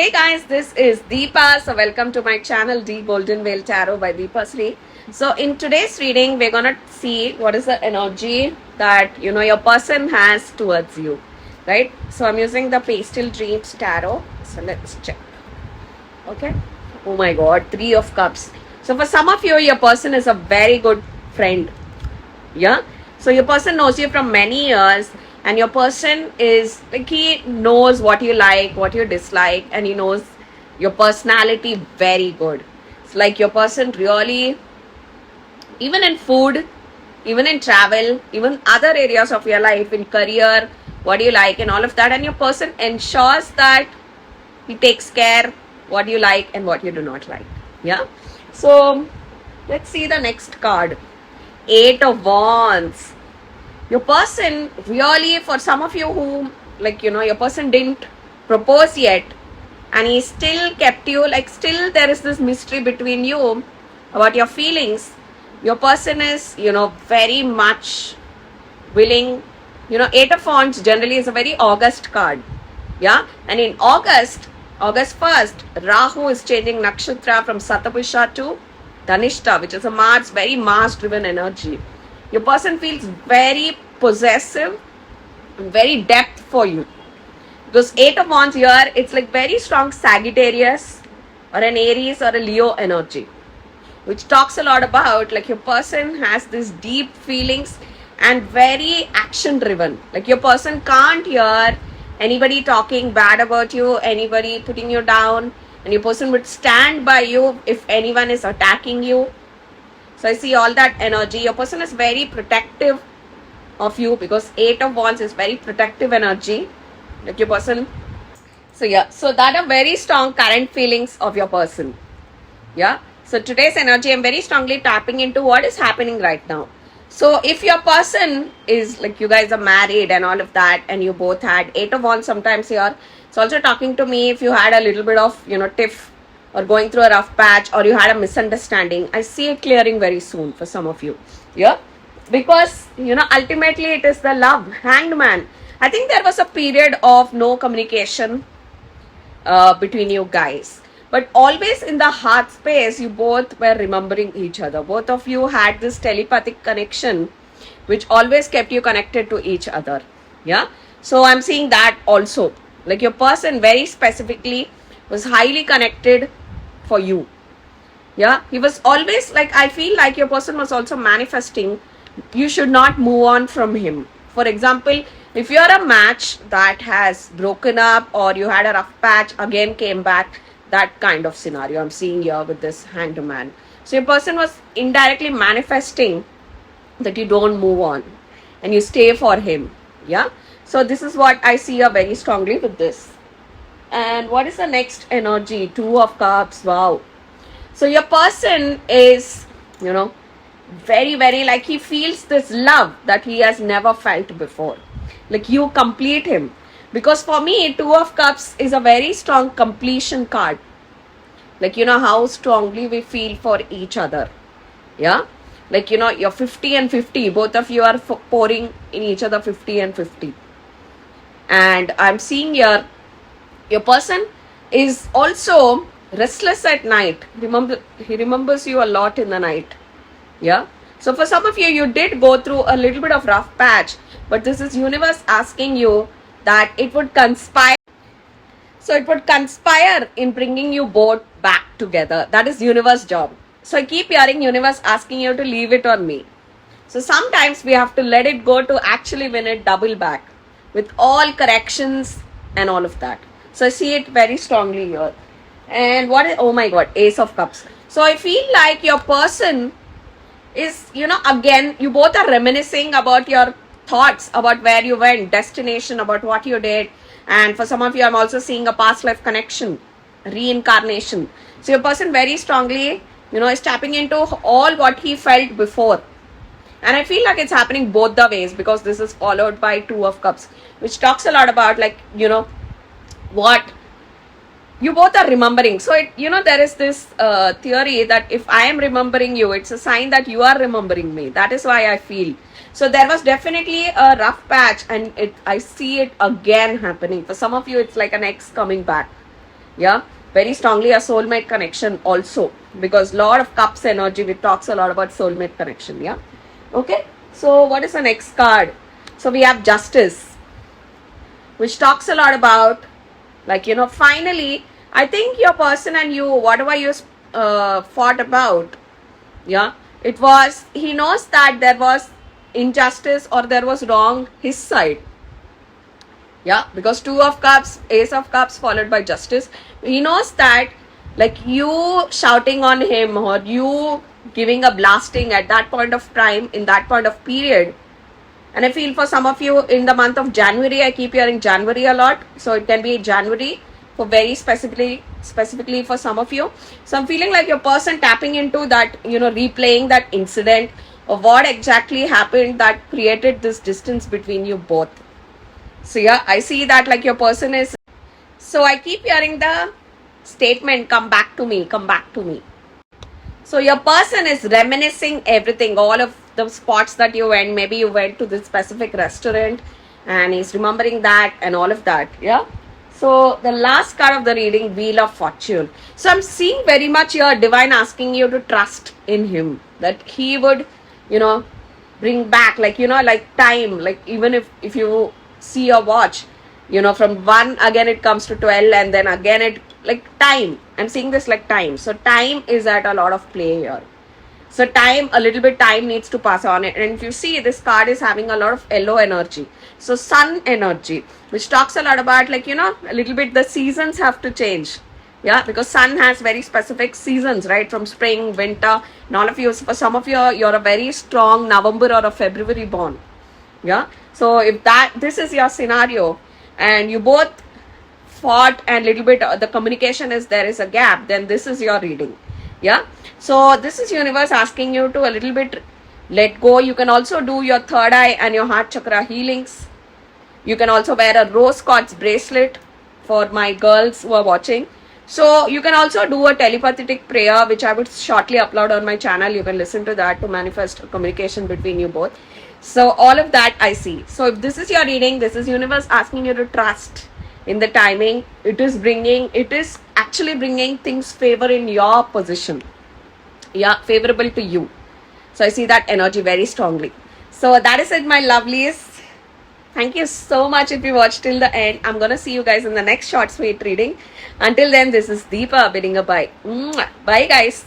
Hey guys, this is Deepa. So welcome to my channel D Golden Whale Tarot by Deepa Sri. So in today's reading, we're gonna see what is the energy that your person has towards you, right? So I'm using the Pastel Dreams Tarot. So let's check. Okay. Oh my God, Three of Cups. So for some of you, your person is a very good friend. Yeah. So your person knows you from many years, and your person is like, he knows what you like, what you dislike, and he knows your personality very good. It's like your person really, even in food, even in travel, even other areas of your life, in career, what do you like and all of that, and your person ensures that he takes care what you like and what you do not like. Yeah. So let's see the next card. Eight of Wands. Your person really, for some of you who your person didn't propose yet, and he still kept you, like still there is this mystery between you about your feelings. Your person is very much willing. Eight of Wands generally is a very August card. Yeah. And in August 1st, Rahu is changing nakshatra from Satabusha to Dhanishta, which is a Mars, very Mars driven energy. Your person feels very possessive and very depth for you. Because Eight of Wands here, it's like very strong Sagittarius or an Aries or a Leo energy, which talks a lot about like your person has this deep feelings and very action driven. Like your person can't hear anybody talking bad about you, anybody putting you down, and your person would stand by you if anyone is attacking you. So I see all that energy. Your person is very protective of you because Eight of Wands is very protective energy. Like your person. So yeah, so that are very strong current feelings of your person. Yeah. So today's energy, I'm very strongly tapping into what is happening right now. So if your person is like, you guys are married and all of that, and you both had Eight of Wands sometimes here, it's also talking to me if you had a little bit of, tiff or going through a rough patch, or you had a misunderstanding. I see it clearing very soon for some of you. Yeah. Because, ultimately it is the love. Hanged Man. I think there was a period of no communication between you guys. But always in the heart space, you both were remembering each other. Both of you had this telepathic connection, which always kept you connected to each other. Yeah. So I'm seeing that also. Like your person very specifically was highly connected for you. Yeah. He was always like, I feel like your person was also manifesting you should not move on from him. For example, if you're a match that has broken up or you had a rough patch, again came back, that kind of scenario I'm seeing here with this Hanged Man. So your person was indirectly manifesting that you don't move on and you stay for him. Yeah. So this is what I see here very strongly with this. And what is the next energy? Two of Cups. Wow. So your person is, very, very like he feels this love that he has never felt before. Like you complete him. Because for me, Two of Cups is a very strong completion card. Like, how strongly we feel for each other. Yeah. Like, you're 50 and 50. Both of you are pouring in each other 50 and 50. And I'm seeing here, your person is also restless at night. He remembers you a lot in the night. Yeah. So for some of you, you did go through a little bit of rough patch, but this is universe asking you that it would conspire. So it would conspire in bringing you both back together. That is universe job. So I keep hearing universe asking you to leave it on me. So sometimes we have to let it go to actually win it double back with all corrections and all of that. So I see it very strongly here. And what is, oh my God, Ace of Cups. So I feel like your person is, again, you both are reminiscing about your thoughts, about where you went, destination, about what you did. And for some of you, I'm also seeing a past life connection, reincarnation. So your person very strongly, is tapping into all what he felt before. And I feel like it's happening both the ways because this is followed by Two of Cups, which talks a lot about like, what you both are remembering. So there is this theory that if I am remembering you, it's a sign that you are remembering me. That is why I feel. So there was definitely a rough patch, and I see it again happening. For some of you, it's like an ex coming back. Yeah, very strongly a soulmate connection also, because lot of cups energy, we talks a lot about soulmate connection. Yeah. Okay. So what is the next card? So we have justice, which talks a lot about, like, finally, I think your person and you, whatever you fought about, yeah, it was, he knows that there was injustice or there was wrong his side. Yeah, because two of cups, ace of cups followed by justice, he knows that, like, you shouting on him or you giving a blasting at that point of time, in that point of period. And I feel for some of you in the month of January, I keep hearing January a lot, so it can be January for very specifically for some of you. So I'm feeling like your person tapping into that, replaying that incident of what exactly happened that created this distance between you both. So yeah, I see that, like, your person is, so I keep hearing the statement, come back to me, come back to me. So your person is reminiscing everything, all of the spots that you went. Maybe you went to this specific restaurant and he's remembering that and all of that. Yeah. So the last card of the reading, Wheel of Fortune. So I'm seeing very much your divine asking you to trust in him, that he would, bring back, like, like time, like even if you see your watch, from 1 again it comes to 12, and then again it, like, time, I'm seeing this like time. So time is at a lot of play here. So time, a little bit time needs to pass on it. And if you see, this card is having a lot of yellow energy, so sun energy, which talks a lot about, like, a little bit the seasons have to change. Yeah, because sun has very specific seasons, right? From spring, winter, and all of you, for some of you, you're a very strong November or a February born. Yeah, so if this is your scenario and you both fought and little bit the communication is, there is a gap, then this is your reading. Yeah, so this is universe asking you to a little bit let go. You can also do your third eye and your heart chakra healings. You can also wear a rose quartz bracelet for my girls who are watching. So you can also do a telepathic prayer, which I would shortly upload on my channel. You can listen to that to manifest communication between you both. So all of that I see. So if this is your reading, this is universe asking you to trust in the timing. It is actually bringing things favor in your position. Yeah, favorable to you. So I see that energy very strongly. So that is it, my lovelies. Thank you so much if you watched till the end. I'm gonna see you guys in the next short sweet reading. Until then, this is Deepa bidding a bye. Bye guys.